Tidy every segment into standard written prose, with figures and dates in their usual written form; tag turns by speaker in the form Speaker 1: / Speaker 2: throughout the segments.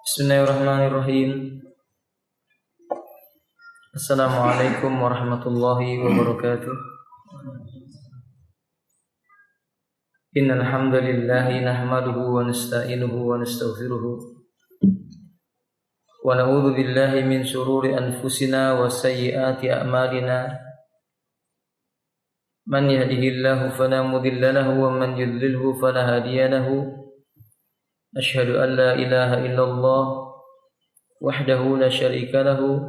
Speaker 1: Bismillahirrahmanirrahim. Assalamualaikum warahmatullahi wabarakatuh. Innal hamdalillahi nahmaduhu wa nasta'inuhu wa nastaghfiruh. Wa na'udzu billahi min shururi anfusina wa sayyiati a'malina. Man yahdihillahu fala mudilla lahu wa man yudlilhu fala hadiya lahu. Asyhadu an la ilaha illallah wahdahu la syarika lahu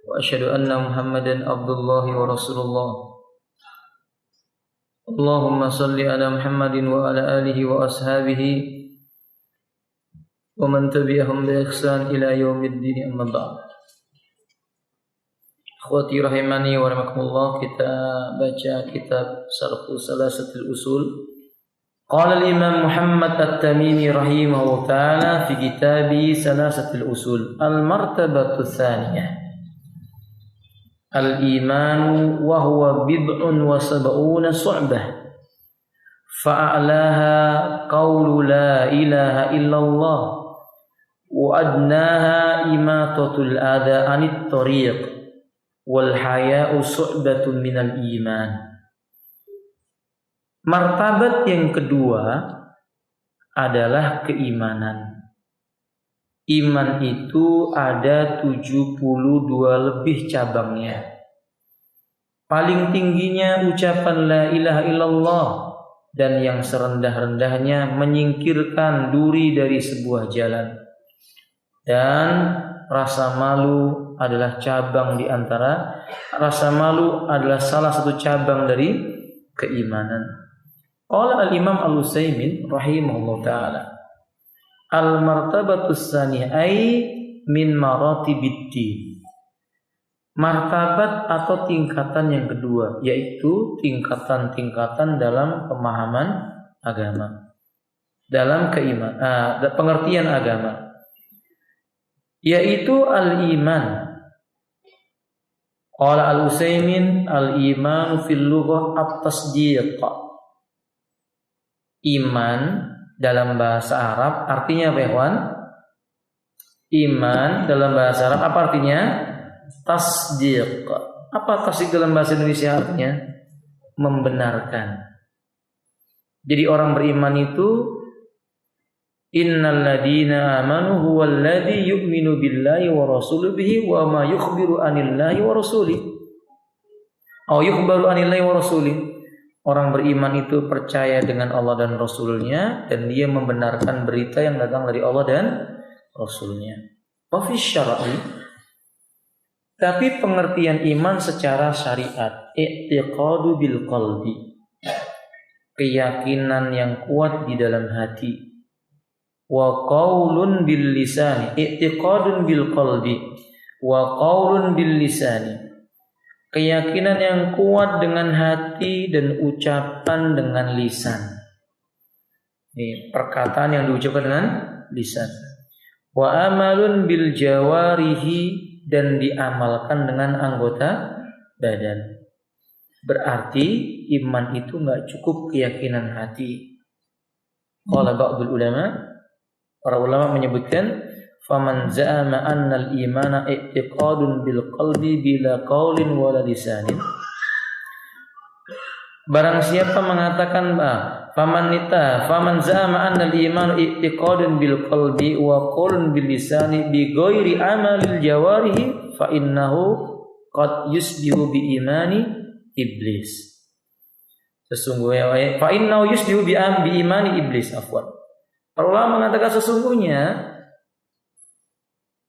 Speaker 1: wa asyhadu anna Muhammadan abdullahi wa rasulullah. Allahumma salli ala Muhammadin wa ala alihi wa ashabihi wa man tabi'ahum bi ihsan ila yaumiddin, amma ba'd. Akhwati rahimani wa rahmakumullah, kita baca kitab Syarh Salasatul Usul. Qala al-Imam Muhammad At-Tamimi rahimahullah ta'ala fi kitabi Salasatul Usul. Al-martabatu tsaniyah al-imanu wa huwa bid'un wa sab'una su'bah. Fa'alaha qawlu la ilaha illallah wa adnaha imatatul adha anit tariq wal haya'u su'batun minal iman. Martabat yang kedua adalah keimanan. Iman itu ada 72 lebih cabangnya. Paling tingginya ucapan la ilaha illallah, dan yang serendah-rendahnya menyingkirkan duri dari sebuah jalan. Dan rasa malu adalah cabang di antara, rasa malu adalah salah satu cabang dari keimanan. Qala al-Imam Al-Utsaimin rahimahullah ta'ala, al-martabatus tsaniyah ay min maratibiddin. Martabat atau tingkatan yang kedua, yaitu tingkatan-tingkatan dalam pemahaman agama, dalam pengertian agama, yaitu al-iman. Qala Al-Utsaimin, al-iman fil lughah at-tasdiq. Iman dalam bahasa Arab artinya apa, ikhwan? Iman dalam bahasa Arab apa artinya? Tasdiq. Apa tasdiq dalam bahasa Indonesia artinya? Membenarkan. Jadi orang beriman itu innal ladina amanu huwal ladzi yu'minu billahi wa rasulihi wa ma yukhbiru anillahi wa rasulihi. Au yukhbaru anillahi wa rasulihi. Orang beriman itu percaya dengan Allah dan Rasulnya, dan dia membenarkan berita yang datang dari Allah dan Rasulnya. Wa fi syar'i, tapi pengertian iman secara syariat, i'tiqadu bil qalbi, keyakinan yang kuat di dalam hati. Wa qaulun bil lisani, i'tiqadun bil qalbi wa qaulun bil lisani, keyakinan yang kuat dengan hati dan ucapan dengan lisan. Ini perkataan yang diucapkan dengan lisan. Wa amalun bil jawarihi, dan diamalkan dengan anggota badan. Berarti iman itu enggak cukup keyakinan hati. Qala ba'dul ulama, para ulama menyebutkan, faman za'ama annal imana i'tiqadun bil qalbi bila qaulin wala lisanin. Barang siapa mengatakan faman za'ama annal imanu i'tiqadun bil qalbi wa qaulun bil lisani bi ghairi amalil jawarihi fa innahu qad yusbihu bi imani iblis. Sesungguhnya fa innahu yusbihu bi imani iblis, afwan. Para ulama mengatakan sesungguhnya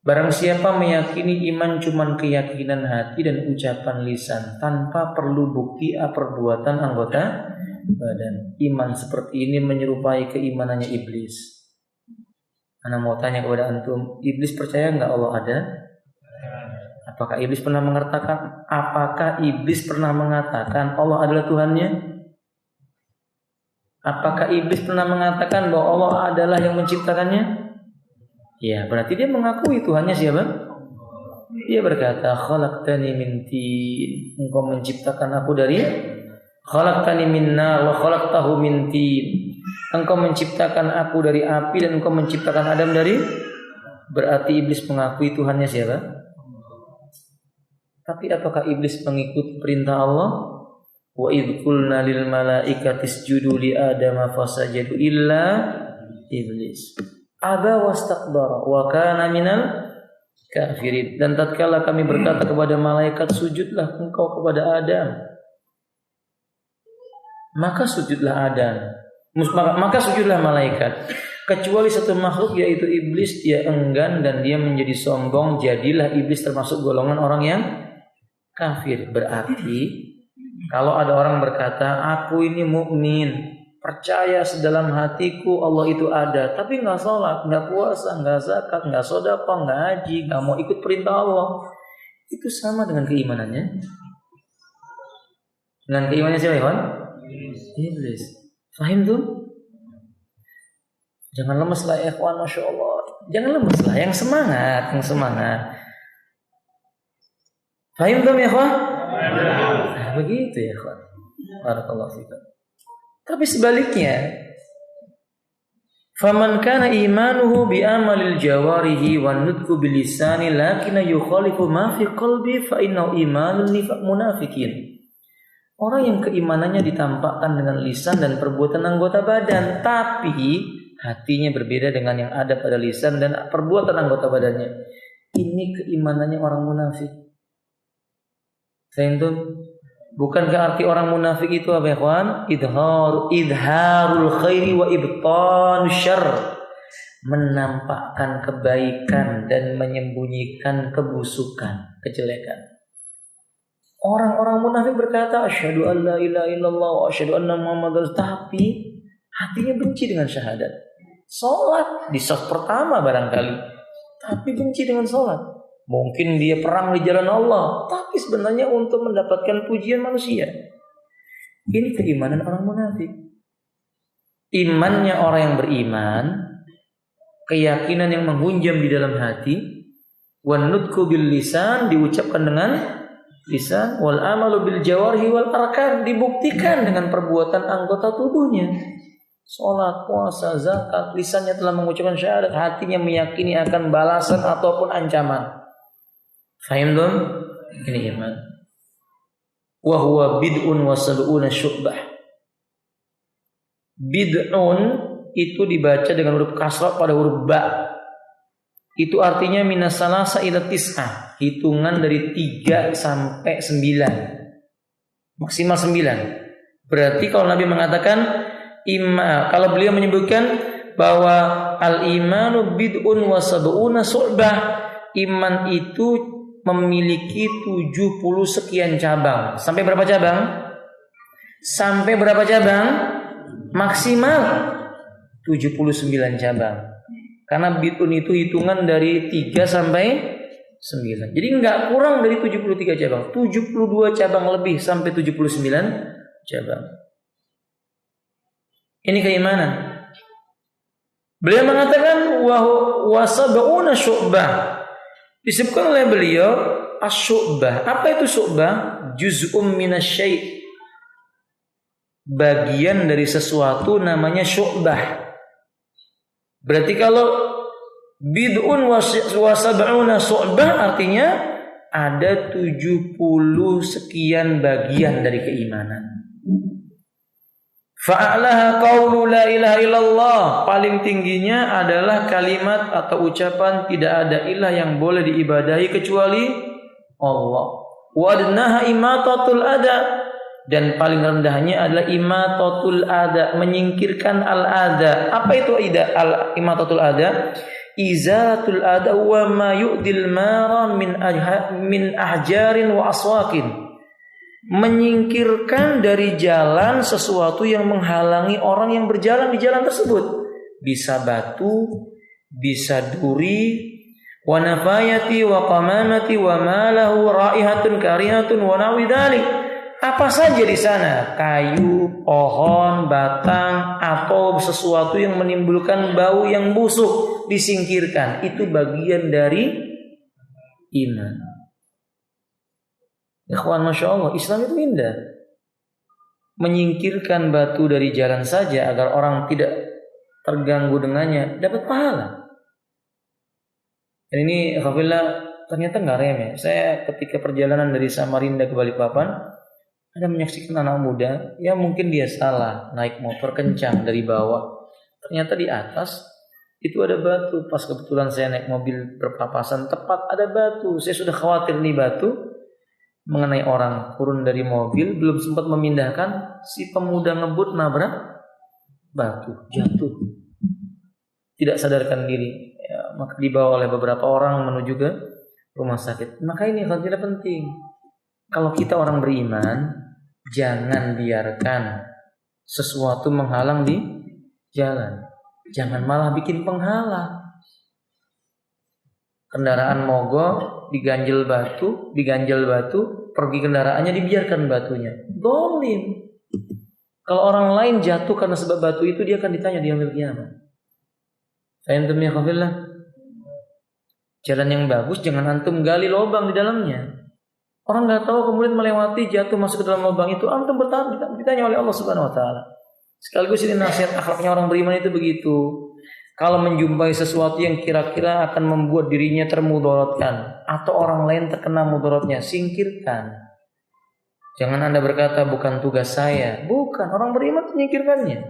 Speaker 1: barang siapa meyakini iman cuma keyakinan hati dan ucapan lisan tanpa perlu bukti perbuatan anggota badan, iman seperti ini menyerupai keimanannya iblis. Ana mau tanya kepada antum, iblis percaya enggak Allah ada? Apakah iblis pernah mengatakan Allah adalah Tuhannya? Apakah iblis pernah mengatakan bahwa Allah adalah yang menciptakannya? Ya, berarti dia mengakui Tuhannya siapa? Dia berkata, khalaqtani min tin, engkau menciptakan aku dari khalaqtani min nar wa khalaqtahu min tin. Engkau menciptakan aku dari api dan engkau menciptakan Adam dari Berarti iblis mengakui Tuhannya siapa? Tapi apakah iblis mengikuti perintah Allah? Wa idh qulna lil malaikati isjudu li adama fasajadu illa iblis aba wastakbara wa kana minal kafirin. Dan tatkala kami berkata kepada malaikat, sujudlah engkau kepada Adam, maka sujudlah Adam, maka sujudlah malaikat, kecuali satu makhluk yaitu iblis, dia enggan dan dia menjadi sombong. Jadilah iblis termasuk golongan orang yang kafir. Berarti kalau ada orang berkata, aku ini mukmin, percaya sedalam hatiku Allah itu ada, tapi nggak sholat, nggak puasa, nggak zakat, nggak sedekah, nggak haji, nggak mau ikut perintah Allah, itu sama dengan keimanannya. Dengan keimanannya siapa, Ikhwan? Iblis. Fahim tuh? Jangan lemes lah, Ikhwan, masya Allah. Jangan lemes lah, yang semangat, yang semangat. Fahim tuh, Ikhwan? Nah, begitu ya, Ikhwan. Barakallahu fikum. Tapi sebaliknya, faman kana imanuhu bi amalil jawarihi wan nutqu bil lisani lakin yukhalifu ma fi qalbi fa innahu imanun nifaq munafikin. Orang yang keimanannya ditampakkan dengan lisan dan perbuatan anggota badan, tapi hatinya berbeda dengan yang ada pada lisan dan perbuatan anggota badannya, ini keimanannya orang munafik. Saya itu, bukankah arti orang munafik itu apa ya kawan? Idharul khairi wa ibtan syarr, menampakkan kebaikan dan menyembunyikan kebusukan, kejelekan. Orang-orang munafik berkata asyhadu an la ilaha illallah wa asyhadu anna muhammadar, tapi hatinya benci dengan syahadat. Salat di saf pertama barangkali, tapi benci dengan salat. Mungkin dia perang di jalan Allah, tapi sebenarnya untuk mendapatkan pujian manusia. Ini keimanan orang munafik. Imannya orang yang beriman, keyakinan yang menghunjam di dalam hati, wan nutqu bil lisan, diucapkan dengan lisan, wal amalu bil jawarhi wal arkan, dibuktikan dengan perbuatan anggota tubuhnya. Salat, puasa, zakat, lisannya telah mengucapkan syahadat, hatinya meyakini akan balasan ataupun ancaman. Fahim dong? Ini iman. Wa huwa bid'un wa sab'una syu'bah. Bid'un itu dibaca dengan huruf kasrah pada huruf ba. Itu artinya minas salasa ila tis'ah, hitungan dari 3 sampai 9. Maksimal 9. Berarti kalau Nabi mengatakan kalau beliau menyebutkan bahwa al-imanu bid'un wa sab'una syu'bah, iman itu memiliki 70 sekian cabang. Sampai berapa cabang? Sampai berapa cabang? Maksimal 79 cabang. Karena bid'un itu hitungan dari 3 sampai 9. Jadi enggak kurang dari 73 cabang. 72 cabang lebih sampai 79 cabang. Ini keimanan. Beliau mengatakan wa sab'una syu'bah. Disebutkan oleh beliau as-syu'bah. Apa itu syu'bah? Juz'um minasyai', bagian dari sesuatu namanya syu'bah. Berarti kalau bid'un wa sab'una syu'bah artinya ada 70 sekian bagian dari keimanan. Fa'alaha qaulu la ilaha illallah, paling tingginya adalah kalimat atau ucapan tidak ada ilah yang boleh diibadahi kecuali Allah. Wa adnaha imatatul ada, dan paling rendahnya adalah imatatul ada, menyingkirkan al-ada. Apa itu imatatul ada? Izalatul ada wa ma yu'dil mara min ahjarin wa aswakin, menyingkirkan dari jalan sesuatu yang menghalangi orang yang berjalan di jalan tersebut. Bisa batu, bisa duri, wa nafayati wa qamamati wa ma lahu raihatun karihatun wa nawi dzalik. Apa saja di sana, kayu, pohon, batang, atau sesuatu yang menimbulkan bau yang busuk, disingkirkan. Itu bagian dari iman. Ikhwan, masya Allah, Islam itu indah. Menyingkirkan batu dari jalan saja agar orang tidak terganggu dengannya, dapat pahala. Dan ini alhamdulillah ternyata nggak remeh. Saya ketika perjalanan dari Samarinda ke Balikpapan ada menyaksikan anak muda, ya mungkin dia salah naik motor kencang dari bawah. Ternyata di atas itu ada batu. Pas kebetulan saya naik mobil berpapasan tepat ada batu. Saya sudah khawatir nih batu mengenai orang, turun dari mobil, belum sempat memindahkan, si pemuda ngebut nabrak batu, jatuh, tidak sadarkan diri, ya, maka dibawa oleh beberapa orang menuju ke rumah sakit. Maka ini hal tidak penting. Kalau kita orang beriman, jangan biarkan sesuatu menghalang di jalan, jangan malah bikin penghalang. Kendaraan mogok diganjel batu, pergi kendaraannya dibiarkan batunya. Dolim. Kalau orang lain jatuh karena sebab batu itu, dia akan ditanya di yaumil qiyamah. Antum ya khafillah. Jalan yang bagus jangan antum gali lubang di dalamnya. Orang nggak tahu kemudian melewati, jatuh masuk ke dalam lubang itu, antum ditanya oleh Allah Subhanahu wa taala. Sekaligus ini nasihat akhlaknya orang beriman itu begitu. Kalau menjumpai sesuatu yang kira-kira akan membuat dirinya termudaratkan atau orang lain terkena mudaratnya, singkirkan. Jangan Anda berkata bukan tugas saya. Bukan, orang beriman menyingkirkannya.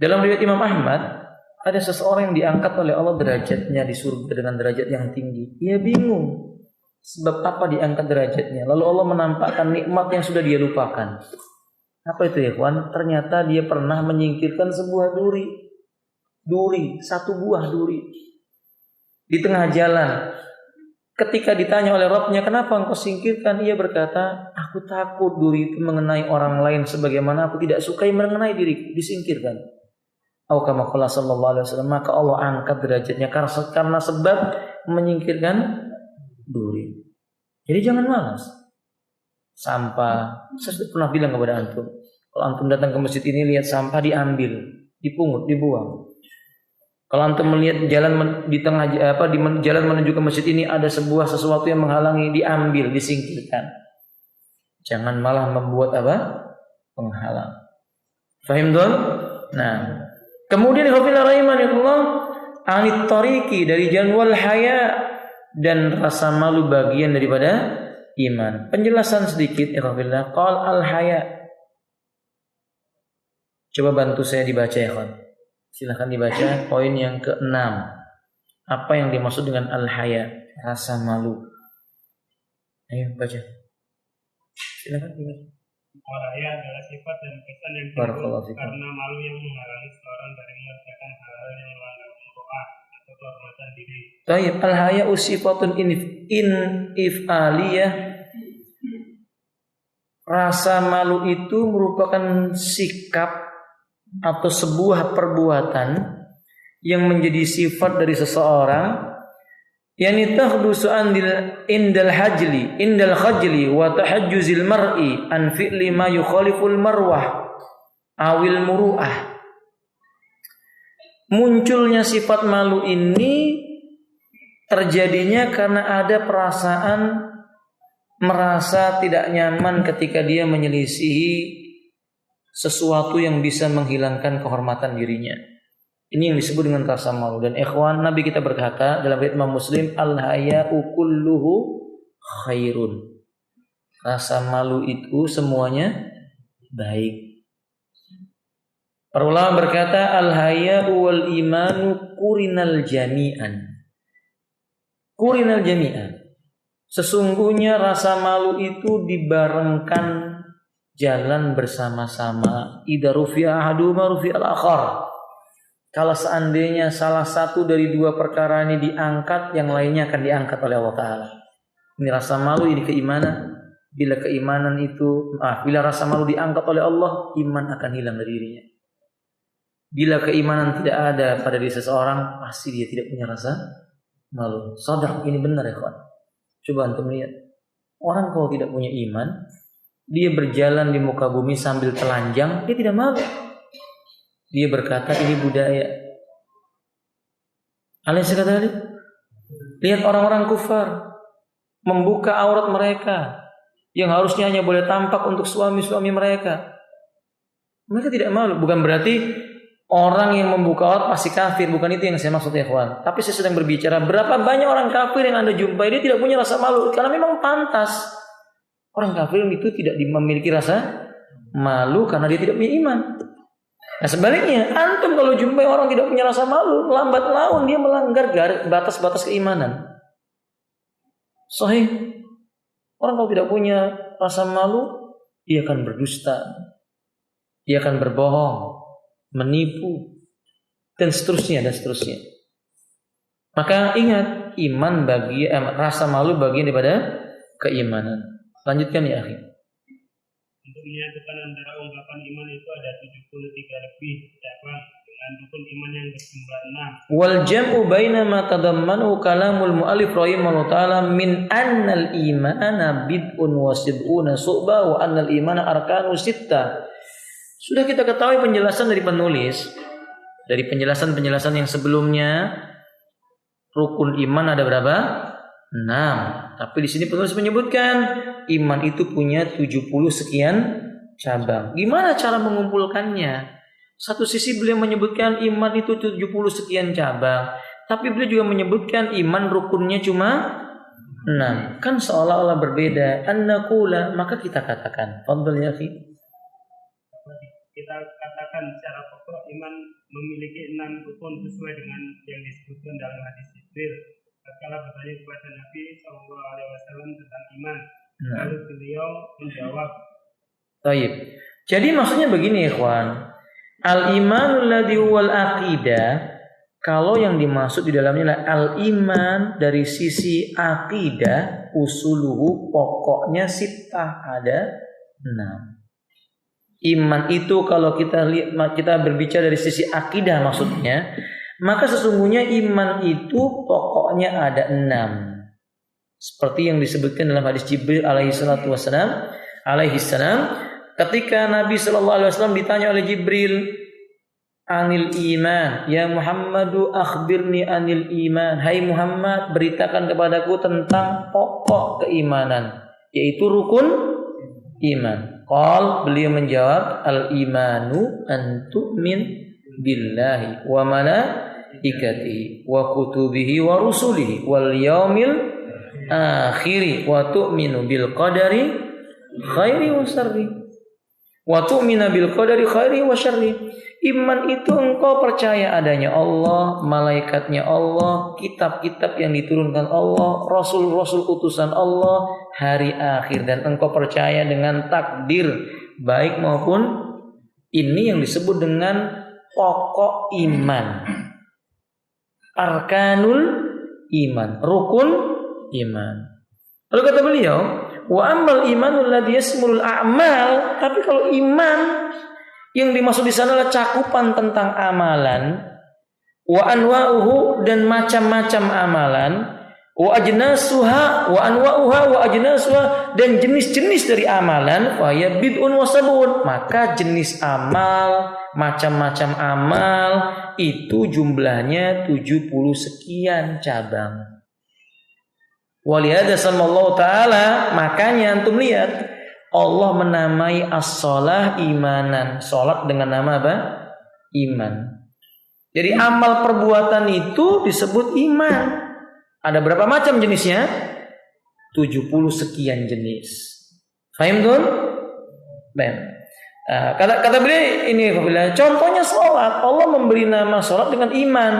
Speaker 1: Dalam riwayat Imam Ahmad, ada seseorang yang diangkat oleh Allah derajatnya di surga dengan derajat yang tinggi. Ia bingung sebab apa diangkat derajatnya. Lalu Allah menampakkan nikmat yang sudah dia lupakan. Apa itu ya kawan? Ternyata dia pernah menyingkirkan sebuah duri, satu buah duri di tengah jalan. Ketika ditanya oleh Rabbnya, kenapa engkau singkirkan? Ia berkata, aku takut duri itu mengenai orang lain sebagaimana aku tidak sukai mengenai diri, disingkirkan. Atau kama qala sallallahu alaihi wasallam, maka Allah angkat derajatnya karena sebab menyingkirkan duri. Jadi jangan malas. Sampah, saya sudah pernah bilang kepada antum, kalau antum datang ke masjid ini lihat sampah diambil, dipungut, dibuang. Kalau antum melihat jalan di tengah di jalan menuju ke masjid ini ada sesuatu yang menghalangi, diambil, disingkirkan. Jangan malah membuat penghalang. Fahim tuan? Nah, kemudian khafillah rahimanallah, anit tariqi, dari jalan wal haya, dan rasa malu bagian daripada iman. Penjelasan sedikit khafillah. Qal al haya. Coba bantu saya dibaca ya kawan. Silahkan dibaca poin yang ke-6. Apa yang dimaksud dengan al-haya? Rasa malu. Ayo baca. Silahkan dibaca.
Speaker 2: Al-haya adalah sifat dan kesan yang timbul karena malu yang menghalangi seorang dari mengerjakan hal-hal yang melanggar muru'ah atau kehormatan diri.
Speaker 1: Baik, al-haya sifatun if'aliyah. Rasa malu itu merupakan sikap atau sebuah perbuatan yang menjadi sifat dari seseorang, yani tahdusu indal khajli wa tahajjuzil mar'i an fi'li ma yukhaliful marwah awil muru'ah. Munculnya sifat malu ini terjadinya karena ada perasaan merasa tidak nyaman ketika dia menyelisihi sesuatu yang bisa menghilangkan kehormatan dirinya. Ini yang disebut dengan rasa malu. Dan ikhwan, Nabi kita berkata dalam riwayat Imam Muslim, al-haya'u kulluhu khairun. Rasa malu itu semuanya baik. Para ulama berkata, al-haya'u wal imanu kurinal jami'an. Kurinal jami'an. Sesungguhnya rasa malu itu dibarengkan, jalan bersama-sama. Idza rufi'a ahaduhuma rufi'al akhar. Kalau seandainya salah satu dari dua perkara ini diangkat, yang lainnya akan diangkat oleh Allah Ta'ala. Ini rasa malu, ini keimanan. Bila rasa malu diangkat oleh Allah, iman akan hilang dari dirinya. Bila keimanan tidak ada pada diri seseorang, pasti dia tidak punya rasa malu. Sadaq, ini benar ya kawan. Coba antum lihat. Orang kalau tidak punya iman, dia berjalan di muka bumi sambil telanjang, dia tidak malu. Dia berkata ini budaya. Alaysa kadzalik? Lihat orang-orang kufar membuka aurat mereka yang harusnya hanya boleh tampak untuk suami-suami mereka. Mereka tidak malu. Bukan berarti orang yang membuka aurat pasti kafir. Bukan itu yang saya maksud ya kawan. Tapi saya sedang berbicara berapa banyak orang kafir yang Anda jumpai dia tidak punya rasa malu. Karena memang pantas. Orang kafir itu tidak memiliki rasa malu karena dia tidak punya iman. Nah sebaliknya, antum kalau jumpai orang tidak punya rasa malu, lambat laun dia melanggar batas-batas keimanan. Sahih. Orang kalau tidak punya rasa malu, dia akan berdusta, dia akan berbohong, menipu, dan seterusnya dan seterusnya. Maka ingat, rasa malu bagian daripada keimanan. Lanjutkan ya akhi.
Speaker 2: Untuk menyatukan antara ungkapan iman itu ada 73 lebih cabang dengan rukun iman yang berjumlah 6.
Speaker 1: Wal jam'u baina ma tadammanu kalamul mu'allif rahimahullah ta'ala min annal imana bid'un wa sib'una su'ba wa annal imana arkanu sittah. Sudah kita ketahui penjelasan dari penulis, dari penjelasan-penjelasan yang sebelumnya, rukun iman ada berapa? 6. Tapi di sini penulis menyebutkan iman itu punya 70 sekian cabang. Gimana cara mengumpulkannya? Satu sisi beliau menyebutkan iman itu 70 sekian cabang, tapi beliau juga menyebutkan iman rukunnya cuma 6. Kan seolah-olah berbeda. An-naqula, maka kita katakan, fadhil ya akhi.
Speaker 2: Kita katakan secara pokok iman memiliki 6 rukun sesuai dengan yang disebutkan dalam hadis Jibril. Tatkala bertanya kepada Nabi SAW tentang iman, lalu beliau menjawab.
Speaker 1: Baik. Jadi maksudnya begini ikhwan. Al-imanul ladzi wal aqidah, kalau yang dimaksud di dalamnya adalah al-iman dari sisi akidah, usuluhu pokoknya sittah ada 6. Iman itu kalau kita berbicara dari sisi akidah maksudnya, maka sesungguhnya iman itu pokoknya ada 6. Seperti yang disebutkan dalam hadis Jibril alaihi salam, ketika Nabi sallallahu alaihi wasallam ditanya oleh Jibril, anil iman, ya Muhammadu akhbirni anil iman. Hai Muhammad, beritakan kepadaku tentang pokok keimanan, yaitu rukun iman. Beliau menjawab, al imanu an tu'min billahi wa malaikatihi wa kutubihi wa rusulihi wal yaumil akhiri wa tu'minu bil qadari khairi wa syarri wa tu'minu bil qadari khairi wa syarri. Iman itu engkau percaya adanya Allah, malaikatnya Allah, kitab-kitab yang diturunkan Allah, rasul-rasul utusan Allah, hari akhir, dan engkau percaya dengan takdir baik maupun ini yang disebut dengan pokok iman, arkanul iman, rukun iman. Lalu kata beliau, wa ammal imanul ladzi yasmulul a'mal, tapi kalau iman yang dimaksud di sana adalah cakupan tentang amalan, wa anwa'uhu, dan macam-macam amalan, wa ajnasuha wa anwa'uha wa ajnasuha, dan jenis-jenis dari amalan, wa ya bid'un wa sabun, maka jenis amal, macam-macam amal itu jumlahnya 70 sekian cabang. Walihada sallallahu ta'ala, makanya antum lihat Allah menamai as-shalah imanan, salat dengan nama apa? Iman. Jadi amal perbuatan itu disebut iman. Ada berapa macam jenisnya? 70 sekian jenis. Fahim tuh? Kata beliau ini, contohnya sholat. Allah memberi nama sholat dengan iman,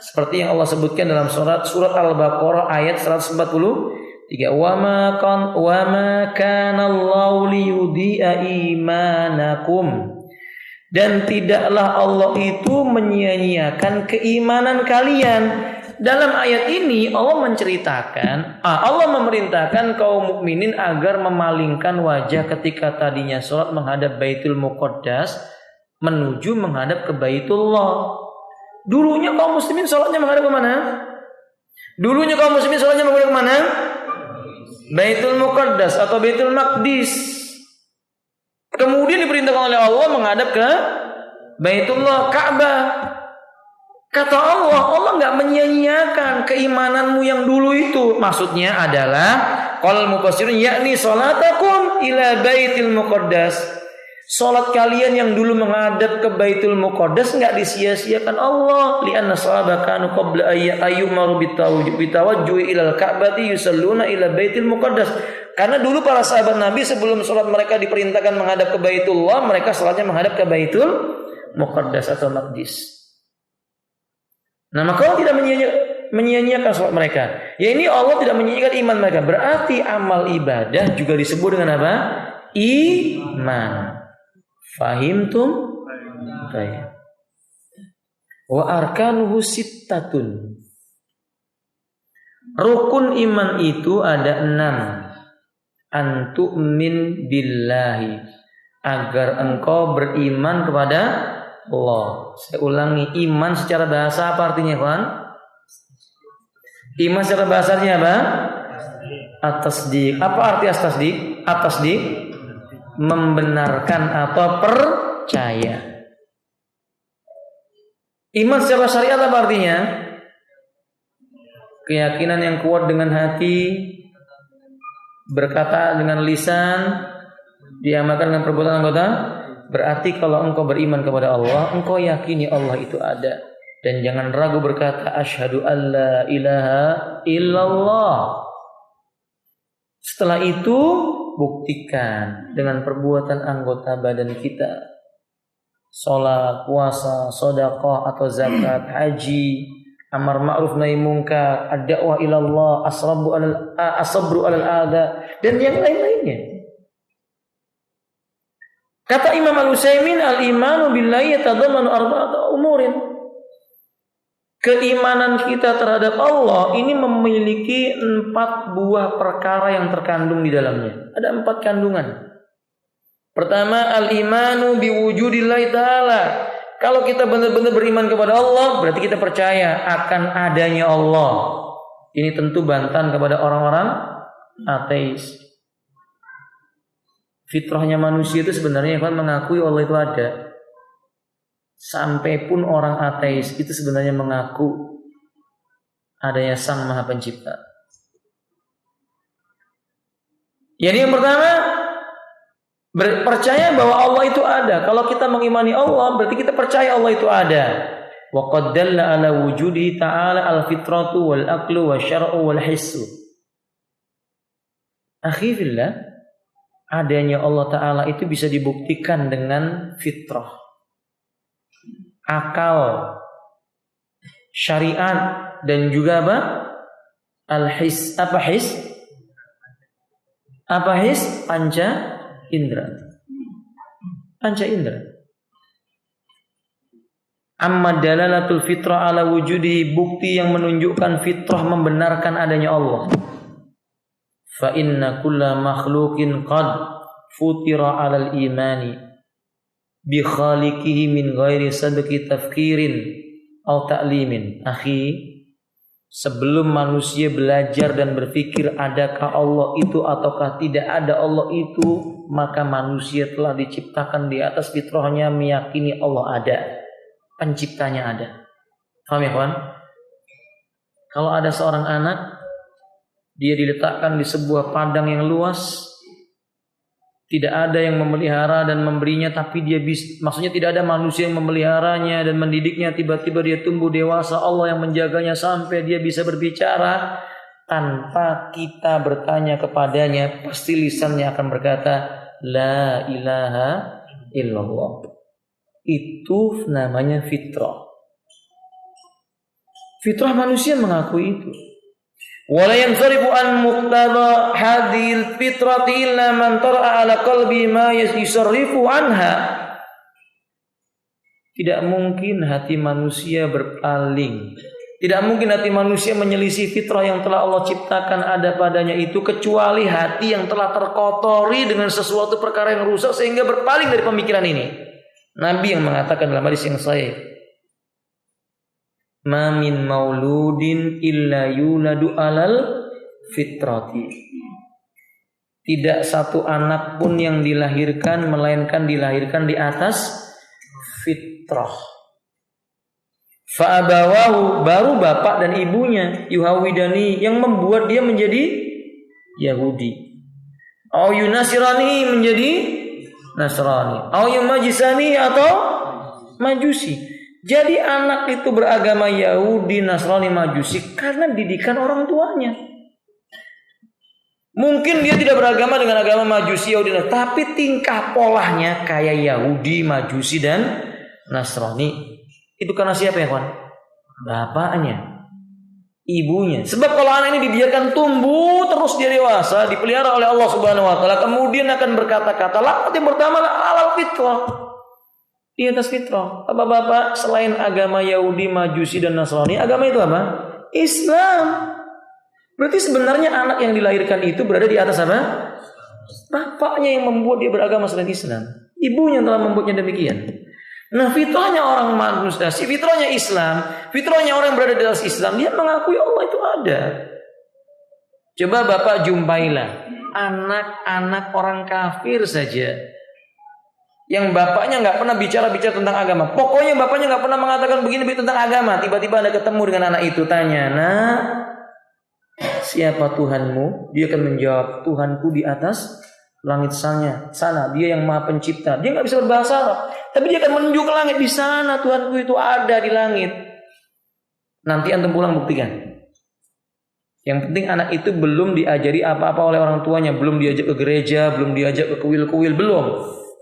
Speaker 1: seperti yang Allah sebutkan dalam surat Al-Baqarah ayat 143. Wa ma kana Allahu liyudhi'a imanakum, dan tidaklah Allah itu menyia-nyiakan keimanan kalian. Dalam ayat ini Allah menceritakan, Allah memerintahkan kaum mukminin agar memalingkan wajah ketika tadinya sholat menghadap Baitul Muqaddas menuju menghadap ke Baitullah. Dulunya kaum muslimin sholatnya menghadap ke mana? Baitul Muqaddas atau Baitul Maqdis. Kemudian diperintahkan oleh Allah menghadap ke Baitullah, Ka'bah. Kata Allah nggak menyia-nyiakan keimananmu yang dulu itu. Maksudnya adalah qal mufassirun yakni salatakum ila Baitul Muqaddas. Salat kalian yang dulu menghadap ke Baitul Muqaddas enggak disia-siakan Allah. Li'anna sahabaka kanu qabla ayyumaru bitawajjuhi ilal Ka'bati yusalluna ila Baitul Muqaddas. Karena dulu para sahabat Nabi sebelum salat mereka diperintahkan menghadap ke Baitullah, mereka salatnya menghadap ke Baitul Muqaddas atau Maqdis. Nah, maka Allah tidak menyia-nyiakan salat mereka. Ya, ini Allah tidak menyia-nyiakan iman mereka. Berarti amal ibadah juga disebut dengan apa? Iman. Fahimtum? Baik. Wa arkanuhu sittatun. Rukun iman itu ada 6. Antu'min billahi. Agar engkau beriman kepada Allah. Saya ulangi, iman secara bahasa apa artinya, kawan? Iman secara bahasanya apa? At-tasdiq. Apa arti at-tasdiq? At-tasdiq membenarkan atau percaya. Iman secara syariat apa artinya? Keyakinan yang kuat dengan hati, berkata dengan lisan, diamalkan dengan perbuatan anggota. Berarti kalau engkau beriman kepada Allah, engkau yakini Allah itu ada, dan jangan ragu berkata asyhadu alla ilaha illallah. Setelah itu buktikan dengan perbuatan anggota badan kita. Salat, puasa, sedekah atau zakat, haji, amar ma'ruf nahi munkar, ad-da'wah ila Allah, asabru alal adha, dan yang lain-lainnya. Kata Imam Al-Utsaimin, al-imanu billahi yatadammanu arba'ata umurin. Keimanan kita terhadap Allah ini memiliki 4 buah perkara yang terkandung di dalamnya. Ada 4 kandungan. Pertama, al-imanu biwujudillahi ta'ala. Kalau kita benar-benar beriman kepada Allah, berarti kita percaya akan adanya Allah. Ini tentu bantahan kepada orang-orang ateis. Fitrahnya manusia itu sebenarnya kan mengakui Allah itu ada. Sampai pun orang ateis itu sebenarnya mengaku adanya Sang Maha Pencipta. Jadi yang pertama, percaya bahwa Allah itu ada. Kalau kita mengimani Allah, berarti kita percaya Allah itu ada. Wa qad dalla ala wujudi ta'ala al-fitratu wal aqlu wasyar'u wal hissu. Akhi fillah, adanya Allah Ta'ala itu bisa dibuktikan dengan fitrah, akal, syariat, dan juga apa? Al-his. Apa his? Apa his? Panca indra. Panca indra. Amma dalalatul fitrah ala wujudi, bukti yang menunjukkan fitrah membenarkan adanya Allah. Fa inna kulla makhluqin qad futira 'alal imani bi khaliqihi min ghairi sadqi tafkirin aw ta'limin. Akhi, sebelum manusia belajar dan berpikir adakah Allah itu ataukah tidak ada Allah itu, maka manusia telah diciptakan di atas fitrahnya meyakini Allah ada, penciptanya ada. Paham ya kawan? Kalau ada seorang anak, dia diletakkan di sebuah padang yang luas, tidak ada yang memelihara dan memberinya, tapi dia maksudnya tidak ada manusia yang memeliharanya dan mendidiknya. Tiba-tiba dia tumbuh dewasa, Allah yang menjaganya sampai dia bisa berbicara tanpa kita bertanya kepadanya. Pasti lisannya akan berkata la ilaha illallah. Itu namanya fitrah. Fitrah manusia mengakui itu. Wala yansarifu an muqtada hadhil fitrati illa man tara'a ala qalbi ma yusarrifu anha. Tidak mungkin hati manusia berpaling. Tidak mungkin hati manusia menyelisih fitrah yang telah Allah ciptakan ada padanya itu, kecuali hati yang telah terkotori dengan sesuatu perkara yang rusak sehingga berpaling dari pemikiran ini. Nabi yang mengatakan dalam hadis yang sahih, ma min mauludin illa yuladu alal fitrati. Tidak satu anak pun yang dilahirkan melainkan dilahirkan di atas fitrah. Fa abawahu, baru bapak dan ibunya, yuhawidani, yang membuat dia menjadi Yahudi, au yunasirani, menjadi Nasrani. Au Majisani atau Majusi. Jadi anak itu beragama Yahudi, Nasrani, Majusi karena didikan orang tuanya. Mungkin dia tidak beragama dengan agama Majusi, Yahudi, tapi tingkah polanya kayak Yahudi, Majusi dan Nasrani. Itu karena siapa ya, kawan? Bapaknya, ibunya. Sebab kalau anak ini dibiarkan tumbuh terus dia dewasa, dipelihara oleh Allah Subhanahu wa taala, kemudian akan berkata-kata, lafaz yang pertama alal fitrah. Di atas fitrah. Bapak-bapak, selain agama Yahudi, Majusi dan Nasrani, agama itu apa? Islam. Berarti sebenarnya anak yang dilahirkan itu berada di atas apa? Bapaknya yang membuat dia beragama selain Islam. Ibunya telah membuatnya demikian. Nah, fitrahnya orang manusia, fitrahnya Islam, fitrahnya orang yang berada di atas Islam, dia mengakui Allah itu ada. Coba Bapak jumpailah anak-anak orang kafir saja, yang bapaknya nggak pernah bicara-bicara tentang agama. Pokoknya bapaknya nggak pernah mengatakan begini tentang agama. Tiba-tiba Anda ketemu dengan anak itu, tanya, nah, siapa Tuhanmu? Dia akan menjawab, Tuhanku di atas langit sana. Dia yang Maha Pencipta. Dia nggak bisa berbahasa Arab, tapi dia akan menunjuk ke langit. Di sana Tuhanku itu ada di langit. Nanti antum pulang buktikan. Yang penting anak itu belum diajari apa-apa oleh orang tuanya, belum diajak ke gereja, belum diajak ke kuil-kuil, belum.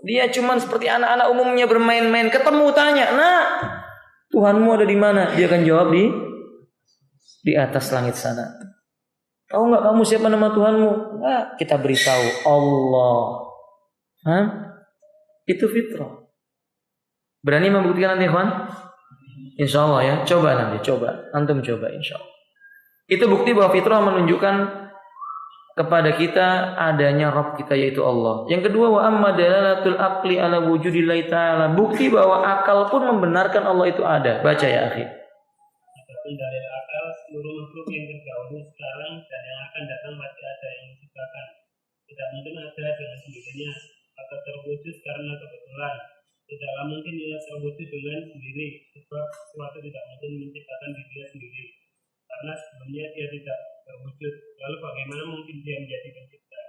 Speaker 1: Dia cuman seperti anak-anak umumnya bermain-main. Ketemu tanya, nah, Tuhanmu ada di mana? Dia akan jawab di atas langit sana. Tahu nggak kamu siapa nama Tuhanmu? Nah, kita beritahu Allah. Hah? Itu fitrah. Berani membuktikan nanti, kawan? Insya Allah ya. Coba nanti, antum coba, insya Allah. Itu bukti bahwa fitrah menunjukkan kepada kita adanya Rabb kita yaitu Allah. Yang kedua, wa amma dalalatul aqli ala wujudillahi ta'ala. Bukti bahwa akal pun membenarkan Allah itu ada. Baca ya, akhi.
Speaker 2: Adapun dalil akal, seluruh makhluk yang terdahulu sekarang dan yang akan datang pasti ada yang diciptakan. Tidak mungkin ada dengan sendirinya atau terwujud karena kebetulan. Tidaklah mungkin ia terwujud dengan sendiri, sebab sesuatu tidak mungkin menciptakan dirinya sendiri, karena sebelumnya dia tidak terwujud. Lalu bagaimana mungkin dia menjadi pencipta?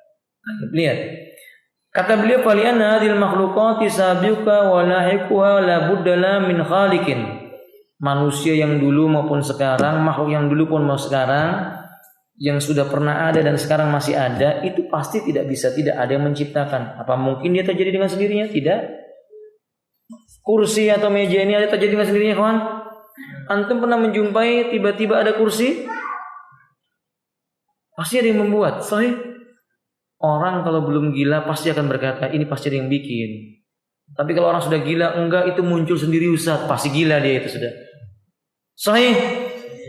Speaker 1: Lihat, kata beliau, "Falianna hadhil makhluqati sabiqa wa lahiquha la buddala min khaliqin." Manusia yang dulu maupun sekarang, makhluk yang dulu pun mau sekarang, yang sudah pernah ada dan sekarang masih ada, itu pasti tidak ada yang menciptakan. Apa mungkin dia terjadi dengan sendirinya? Tidak. Kursi atau meja ini ada terjadi dengan sendirinya, kawan? Antum pernah menjumpai tiba-tiba ada kursi? Pasti ada yang membuat. Sahih. Orang kalau belum gila pasti akan berkata, ini pasti ada yang bikin. Tapi kalau orang sudah gila, enggak, itu muncul sendiri Ustaz. Pasti gila dia itu sudah. Sahih.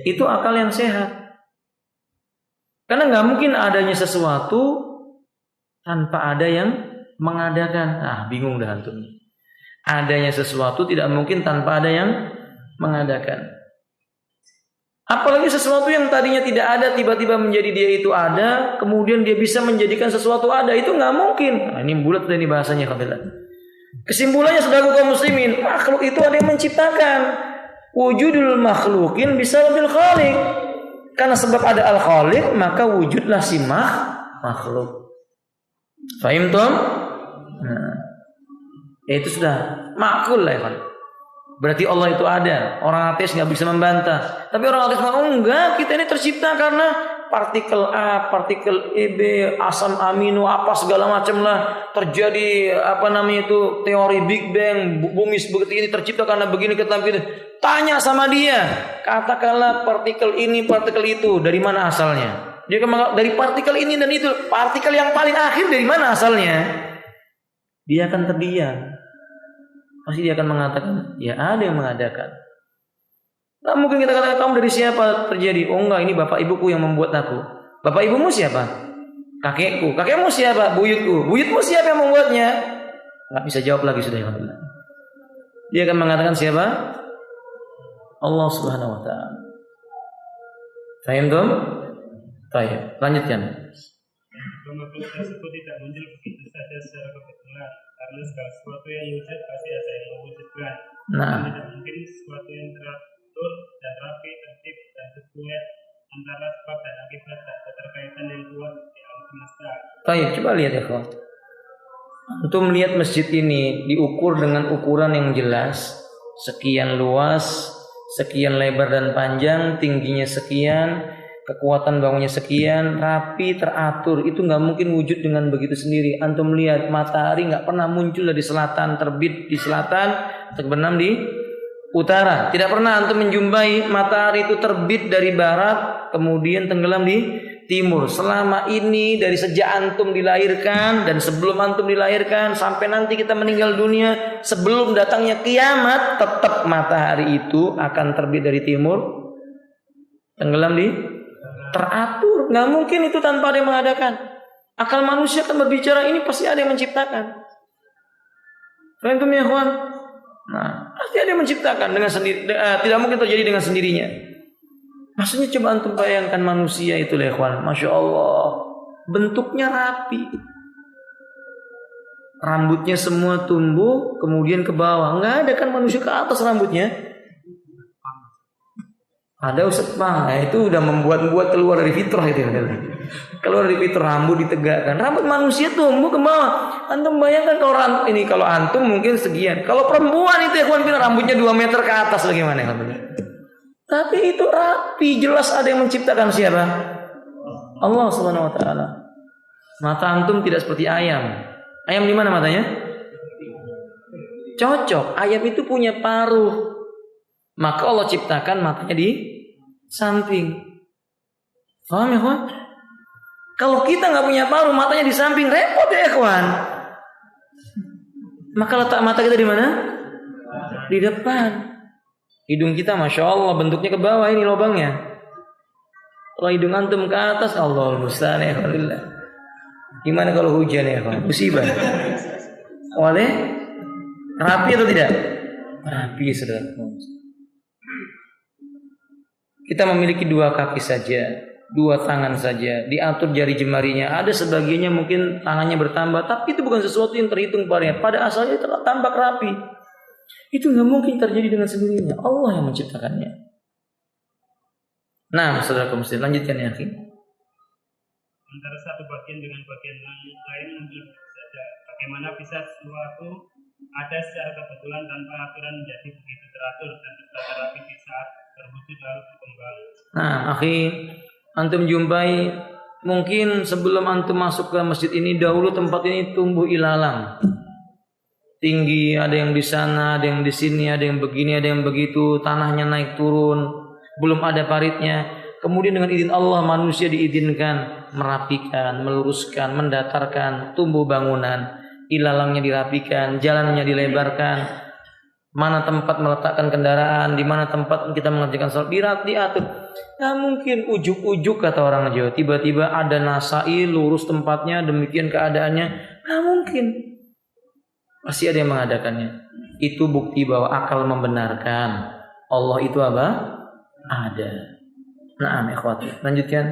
Speaker 1: Itu akal yang sehat. Karena nggak mungkin adanya sesuatu tanpa ada yang mengadakan. Bingung dah antum. Adanya sesuatu tidak mungkin tanpa ada yang mengadakan. Apalagi sesuatu yang tadinya tidak ada tiba-tiba menjadi dia itu ada, kemudian dia bisa menjadikan sesuatu ada, itu nggak mungkin. Ini bulat ini bahasanya, Alhamdulillah. Kesimpulannya, saudara kaum muslimin, makhluk itu ada yang menciptakan. Wujudul makhlukin bisa bil khaliq. Karena sebab ada al khaliq, maka wujudlah si makhluk. Fahim tom? Itu sudah makul lah, kan? Berarti Allah itu ada. Orang ateis nggak bisa membantah. Tapi orang ateis bilang, enggak, kita ini tercipta karena partikel A, partikel B, asam amino apa segala macam lah terjadi teori Big Bang, bumi seperti ini tercipta karena begini begini. Tanya sama dia, katakanlah partikel ini, partikel itu dari mana asalnya? Dia akan dari partikel ini dan itu. Partikel yang paling akhir dari mana asalnya? Dia akan terdiam. Pasti dia akan mengatakan, ya ada yang mengadakan. Nah, mungkin kita katakan, kamu dari siapa terjadi? Oh enggak, ini bapak ibuku yang membuat aku. Bapak ibumu siapa? Kakekku. Kakekmu siapa? Buyutku. Buyutmu siapa yang membuatnya? Nggak bisa jawab lagi sudah. Dia akan mengatakan siapa? Allah Subhanahu Wa Taala. Fahim tuh? Baik, lanjutkan.
Speaker 2: Makhluk tersebut tidak muncul begitu saja secara kebetulan, karena segala sesuatu yang wujud pasti ada yang mewujudkan. Tidak mungkin sesuatu yang teratur dan rapi, tertib dan sesuai antara sebab dan akibat tak keterkaitan yang kuat di alam semesta.
Speaker 1: Baik, coba lihat ya, kawan. Antum melihat masjid ini diukur dengan ukuran yang jelas, sekian luas, sekian lebar dan panjang, tingginya sekian, kekuatan bangunnya sekian, rapi, teratur. Itu nggak mungkin wujud dengan begitu sendiri. Antum lihat matahari nggak pernah muncul dari selatan, terbit di selatan, terbenam di utara. Tidak pernah antum menjumpai matahari itu terbit dari barat, kemudian tenggelam di timur. Selama ini dari sejak antum dilahirkan dan sebelum antum dilahirkan sampai nanti kita meninggal dunia, sebelum datangnya kiamat, tetap matahari itu akan terbit dari timur, tenggelam di teratur. Nggak mungkin itu tanpa ada yang mengadakan. Akal manusia kan berbicara ini pasti ada yang menciptakan. Faham ya kawan? Nah, pasti ada yang menciptakan dengan sendiri. Tidak mungkin terjadi dengan sendirinya. Maksudnya coba antum bayangkan manusia itu ya kawan, masya Allah, bentuknya rapi, rambutnya semua tumbuh kemudian ke bawah. Nggak ada kan manusia ke atas rambutnya. Ada Ustaz Bang, nah, itu udah membuat keluar dari fitrah itu. Keluar dari fitrah, rambut ditegakkan. Rambut manusia tumbuh ke bawah. Antum bayangkan kalau antum mungkin sekian. Kalau perempuan itu ya kawan bilang rambutnya 2 meter ke atas bagaimana ya? Tapi itu rapi, jelas ada yang menciptakan siapa? Allah Subhanahu wa taala. Mata antum tidak seperti ayam. Ayam di mana matanya? Cocok. Ayam itu punya paruh. Maka Allah ciptakan matanya di samping. Paham ya, kawan? Kalau kita nggak punya paruh, matanya di samping, repot ya, kawan. Maka letak mata kita di mana? Di depan. Hidung kita masya Allah bentuknya ke bawah ini lubangnya. Kalau hidung antum ke atas, Allah musta'an ya Allah. Gimana kalau hujan ya kawan? Musibah. Oleh rapi atau tidak? Rapi saudara. Kita memiliki 2 kaki saja, 2 tangan saja, diatur jari jemarinya. Ada sebagiannya mungkin tangannya bertambah, tapi itu bukan sesuatu yang terhitung padanya. Pada asalnya itu tampak rapi. Itu nggak mungkin terjadi dengan sendirinya. Allah yang menciptakannya. Nah, saudara kaum muslimin, lanjutkan ya, akhi.
Speaker 2: Antara satu bagian dengan bagian lain muncul saja. Bagaimana bisa sesuatu ada secara kebetulan tanpa aturan menjadi begitu teratur dan tertata rapi di saat terwujud lalu berkembang.
Speaker 1: Nah, akhi, antum jumpai mungkin sebelum antum masuk ke masjid ini dahulu tempat ini tumbuh ilalang. Tinggi, ada yang di sana, ada yang di sini, ada yang begini, ada yang begitu, tanahnya naik turun, belum ada paritnya. Kemudian dengan izin Allah manusia diizinkan merapikan, meluruskan, mendatarkan, tumbuh bangunan, ilalangnya dirapikan, jalannya dilebarkan, mana tempat meletakkan kendaraan, di mana tempat kita mengerjakan salat diatur. Nah mungkin ujuk-ujuk kata orang Jawa, tiba-tiba ada nasai lurus tempatnya, demikian keadaannya. Nah mungkin. Pasti ada yang mengadakannya. Itu bukti bahwa akal membenarkan Allah itu apa? Ada. Nah, ikhwati. Lanjutkan.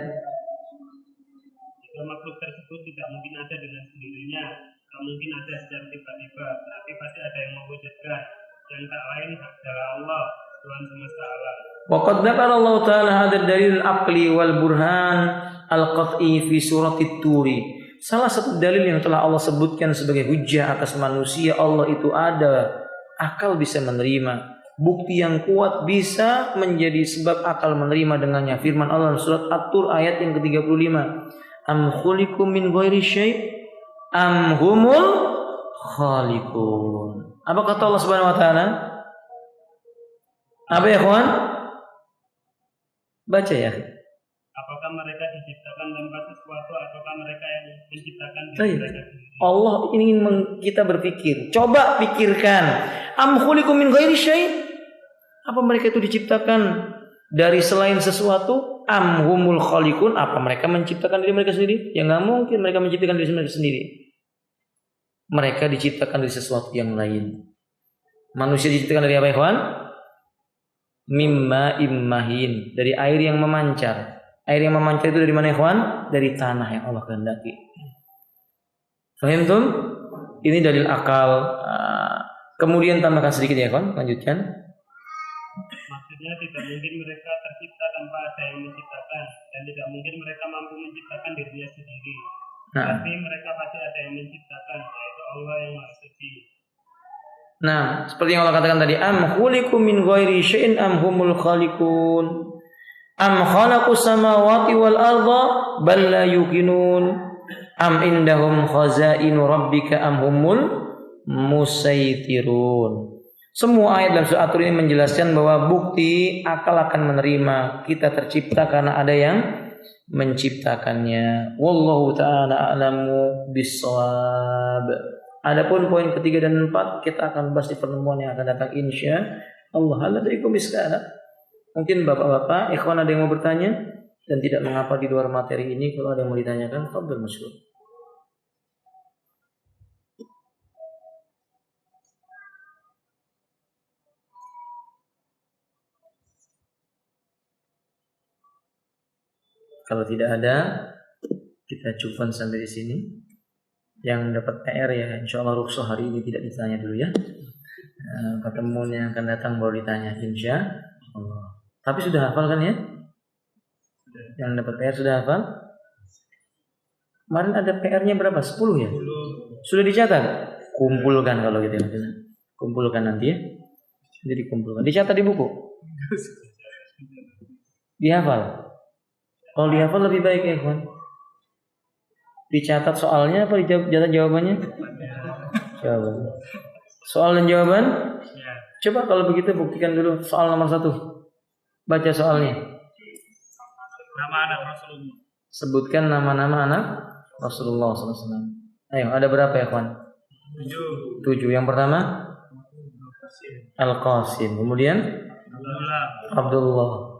Speaker 2: Jika makhluk tersebut tidak mungkin ada dengan sendirinya, tak mungkin ada secara tiba-tiba, tapi pasti ada yang mewujudkan. Yang tak lain adalah Allah, Tuhan semesta alam.
Speaker 1: Wa qad dzakara Allah Ta'ala hadzal dalil al-aqli wal burhan al-qat'i fi surat At-Turi. Salah satu dalil yang telah Allah sebutkan sebagai hujjah atas manusia, Allah itu ada, akal bisa menerima. Bukti yang kuat bisa menjadi sebab akal menerima dengannya. Firman Allah surat At-Tur ayat yang ke-35. Am khuliqu min ghairi syai' am humul khaliqun. Apa kata Allah Subhanahu wa taala? Apa ya, kawan? Baca ya.
Speaker 2: Apakah mereka diciptakan tanpa sesuatu ataukah mereka yang menciptakan
Speaker 1: diri
Speaker 2: mereka sendiri?
Speaker 1: Allah ingin kita berpikir. Coba pikirkan. Am khuliqu min ghairi syai'? Apa mereka itu diciptakan dari selain sesuatu? Am humul khaliqun? Apa mereka menciptakan diri mereka sendiri? Ya enggak mungkin mereka menciptakan diri mereka sendiri. Mereka diciptakan dari sesuatu yang lain. Manusia diciptakan dari apa, ikhwan? Mimma immahin, dari air yang memancar. Air yang memancar itu dari mana, ikhwan? Dari tanah yang Allah kehendaki. Fahim tuh? Ini dalil akal. Kemudian tambahkan sedikit ya, ikhwan. Lanjutkan.
Speaker 2: Maksudnya tidak mungkin mereka tercipta tanpa ada yang menciptakan, dan tidak mungkin mereka mampu menciptakan dirinya sendiri. Tapi mereka pasti ada yang menciptakan, yaitu Allah yang Maha Suci.
Speaker 1: Nah, seperti yang Allah katakan tadi, am khuliqu min ghairi syai'in am humul khaliqun. Am khalaqus samawati wal arda bal la yuqinun. Am indahum khazainu rabbika am humul musaitirun. Semua ayat dalam surah At-Tur ini menjelaskan bahwa bukti akal akan menerima kita tercipta karena ada yang menciptakannya. Wallahu ta'ala a'lamu bis-shawab. Adapun poin ketiga dan 4 kita akan bahas di pertemuan yang akan datang insya Allah. Hal dari sekarang. Mungkin bapak-bapak, ikhwan ada yang mau bertanya dan tidak mengapa di luar materi ini. Kalau ada yang mau ditanyakan, fadhil masyhur. Kalau tidak ada, kita cukupkan sampai di sini. Yang dapat PR ya, insya Allah rukhsah hari ini tidak ditanya dulu ya. Pertemuan yang akan datang baru ditanya, insya Allah. Tapi sudah hafal kan ya? Yang dapat PR sudah hafal? Kemarin ada PR-nya berapa? 10 ya? Sudah dicatat? Kumpulkan kalau gitu ya. Kumpulkan nanti ya. Jadi kumpulkan. Dicatat di buku? Dihafal? Kalau dihafal lebih baik ya kawan. Dicatat soalnya apa dicatat jawabannya? Jawaban. Soal dan jawaban? Coba kalau begitu buktikan dulu soal nomor 1. Baca soalnya.
Speaker 2: Nama anak Rasulullah.
Speaker 1: Sebutkan nama-nama anak Rasulullah SAW. Ayo, ada berapa ya kawan? 7. Yang pertama? Al-Qasim. Kemudian? Abdullah.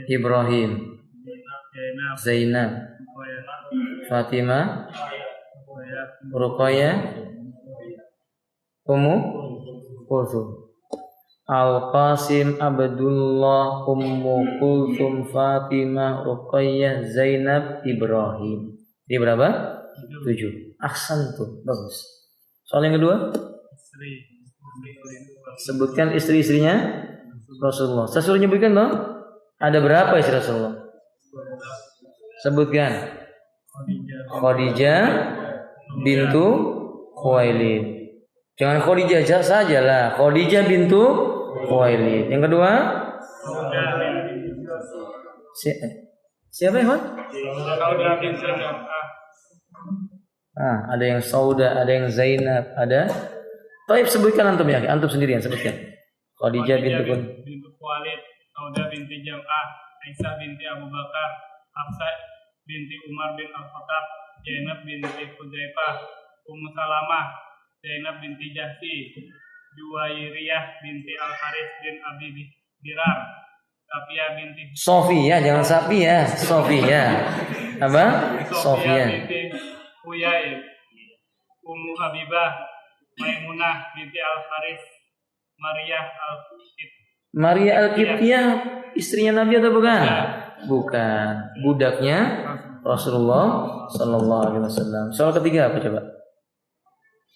Speaker 1: Ibrahim. Zainab. Fatimah. Ruqayyah. Ummu Kulthum. Al-Qasim, Abdullah, Ummu Kulthum, Fatimah, Ruqayyah, Zainab, Ibrahim. Ini berapa? 7. Ahsan tuh, bagus. Soal yang kedua? Sebutkan istri-istrinya Rasulullah. Saya suruh nyebutkan toh? Ada berapa istri Rasulullah? Sebutkan. Khadijah bintu Khuwailid. Jangan Khadijah saja lah. Khadijah bintu Khuwailid. Yang kedua? Siapa ya? Ada yang Sauda, ada yang Zainab, ada. Taib sebutkan antum ya, antum sendirian sebutkan. Khadijah bintu
Speaker 2: Khuwailid, Sauda binti Jam'ah, Aisyah binti Abu Bakar, Hafsah binti Umar bin Al-Khattab, Zainab binti Hudzaifah, Ummu Salamah, Zainab binti Jahsi, Juwairiyah binti Al-Haris bin Abi Dirar, Safiyah binti
Speaker 1: Sofia, jangan Safia, Sofia. Apa? Sofia
Speaker 2: binti Huyai, Ummu Habibah, Maimunah binti Al-Haris, Maria Al-Qibtiyah, istrinya Nabi atau bukan? Bukan, budaknya Rasulullah sallallahu alaihi wasallam. Soal ketiga apa coba?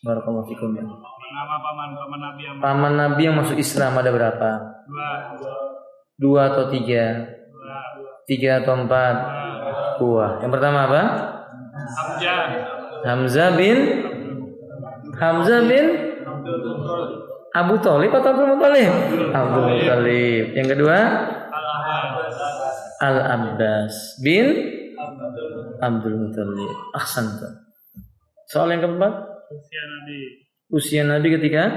Speaker 2: Barakallahu fikum ya. Nama paman Nabi yang
Speaker 1: paman Nabi yang masuk Islam ada berapa? 2 atau 3? 3 atau 4? 2. Yang pertama apa? Hamzah bin Abu Thalib atau Abdul Muthalib? Abdul Muthalib. Yang kedua? Al-Abbas bin Abdul Muthalib. Ahsanta. Soal yang keempat? Usia Nabi ketika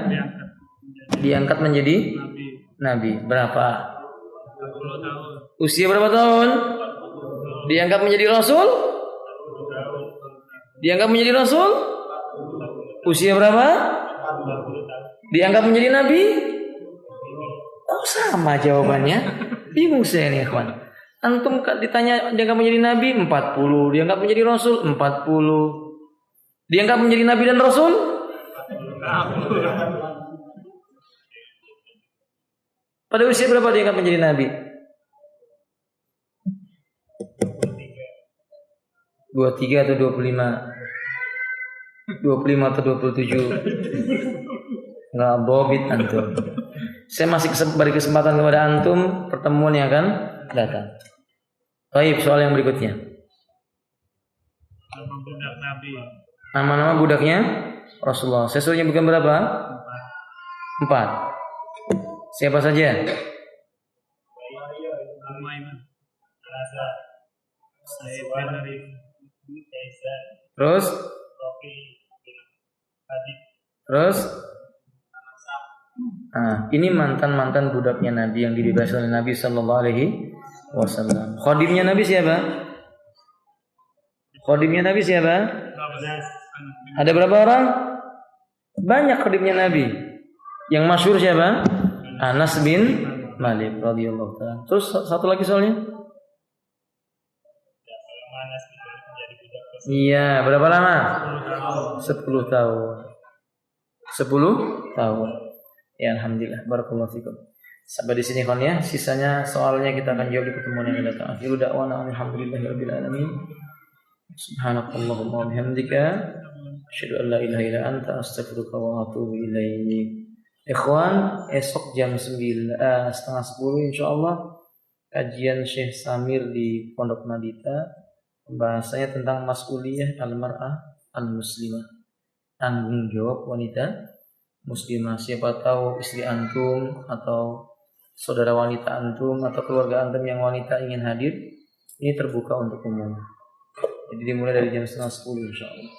Speaker 1: diangkat menjadi Nabi. Berapa?
Speaker 2: 40 tahun.
Speaker 1: Usia berapa tahun? Diangkat menjadi Rasul? Diangkat menjadi Rasul? Usia berapa? Diangkat menjadi Nabi? Oh sama jawabannya. Bingung saya nih kawan. Antum ditanya diangkat menjadi Nabi 40, diangkat menjadi Rasul 40. Diangkat menjadi Nabi dan Rasul? Pada usia berapa diangkat menjadi Nabi? 23 atau 25? 25 atau 27? Nggak bobit antum. Saya masih beri kesempatan kepada antum pertemuan yang akan datang. Baik, soal yang berikutnya. Nama-nama budaknya Rasulullah. Saya suruh nyebutkan berapa? 4. Siapa saja? Terus? Terus? Ini mantan-mantan budaknya Nabi yang dibebaskan oleh Nabi Sallallahu Alaihi Wasallam. Khodimnya Nabi siapa? Khodimnya Nabi siapa? Ada berapa orang? Banyak khodimnya Nabi. Yang masyhur siapa? Anas bin Malik radhiyallahu taala. Terus satu lagi soalnya? Iya, berapa lama? 10 tahun. 10 tahun. Ya alhamdulillah, barakallahu fikum. Sampai di sini kan ya, sisanya soalnya kita akan jawab di pertemuan yang akan datang. Akhiru da'wana alhamdulillahirabbil alamin. Subhanakallahumma wa bihamdika asyhadu an la ilaha illa anta astaghfiruka wa atubu ilaik. Ikhwan, esok jam 9 setengah 10 insyaallah kajian Syekh Samir di Pondok Madita. Pembahasannya tentang mas'uliyah al-mar'ah al-muslimah. Tanggung jawab wanita muslimah. Siapa tahu istri antum atau saudara wanita antum atau keluarga antum yang wanita ingin hadir, ini terbuka untuk umum. Jadi dimulai dari jam setengah 10 insyaallah.